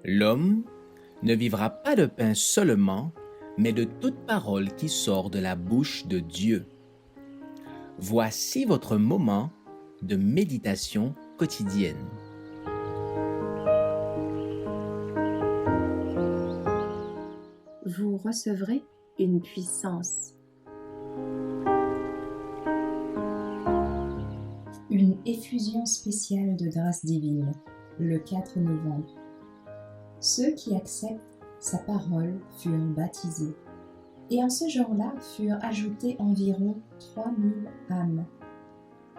L'homme ne vivra pas de pain seulement, mais de toute parole qui sort de la bouche de Dieu. Voici votre moment de méditation quotidienne. Vous recevrez une puissance. Une effusion spéciale de grâce divine, le 4 novembre. Ceux qui acceptent sa parole furent baptisés, et en ce jour-là furent ajoutés environ 3000 âmes.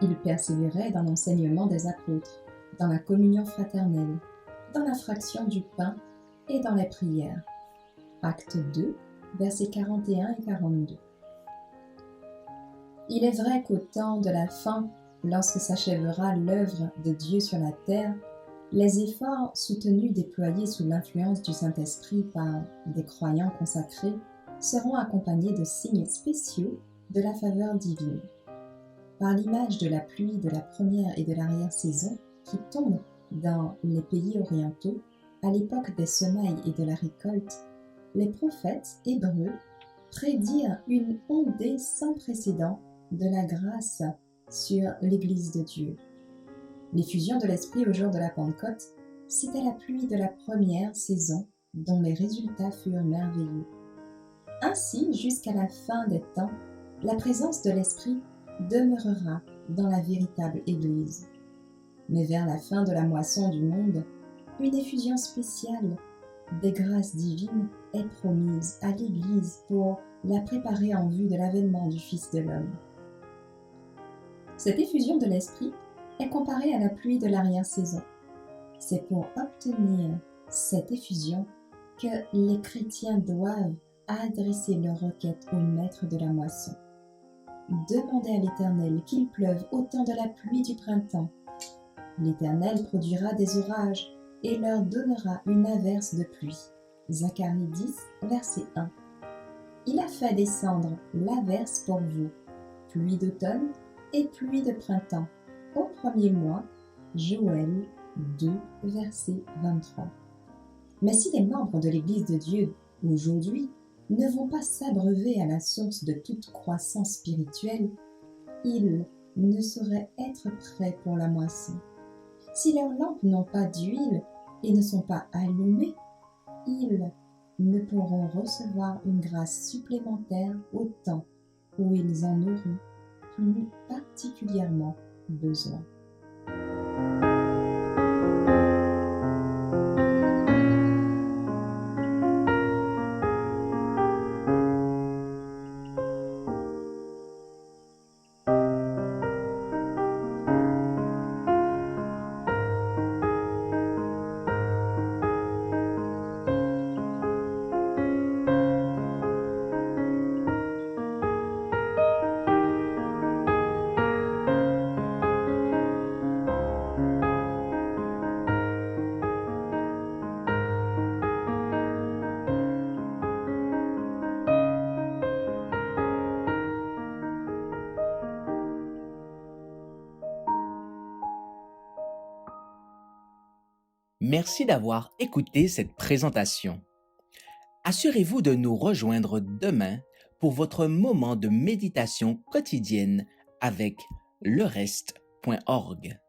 Ils persévéraient dans l'enseignement des apôtres, dans la communion fraternelle, dans la fraction du pain et dans les prières. Acte 2, versets 41 et 42. Il est vrai qu'au temps de la fin, lorsque s'achèvera l'œuvre de Dieu sur la terre, les efforts soutenus déployés sous l'influence du Saint-Esprit par des croyants consacrés seront accompagnés de signes spéciaux de la faveur divine. Par l'image de la pluie de la première et de l'arrière-saison qui tombe dans les pays orientaux à l'époque des semailles et de la récolte, les prophètes hébreux prédirent une ondée sans précédent de la grâce sur l'Église de Dieu. L'effusion de l'Esprit au jour de la Pentecôte, c'était la pluie de la première saison dont les résultats furent merveilleux. Ainsi, jusqu'à la fin des temps, la présence de l'Esprit demeurera dans la véritable Église. Mais vers la fin de la moisson du monde, une effusion spéciale des grâces divines est promise à l'Église pour la préparer en vue de l'avènement du Fils de l'homme. Cette effusion de l'Esprit est comparée à la pluie de l'arrière-saison. C'est pour obtenir cette effusion que les chrétiens doivent adresser leur requête au maître de la moisson. Demandez à l'Éternel qu'il pleuve autant de la pluie du printemps. L'Éternel produira des orages et leur donnera une averse de pluie. Zacharie 10, verset 1. Il a fait descendre l'averse pour vous, pluie d'automne et pluie de printemps, au premier mois, Joël 2, verset 23. Mais si les membres de l'Église de Dieu, aujourd'hui, ne vont pas s'abreuver à la source de toute croissance spirituelle, ils ne sauraient être prêts pour la moisson. Si leurs lampes n'ont pas d'huile et ne sont pas allumées, ils ne pourront recevoir une grâce supplémentaire au temps où ils en auront plus particulièrement besoin. Merci d'avoir écouté cette présentation. Assurez-vous de nous rejoindre demain pour votre moment de méditation quotidienne avec lereste.org.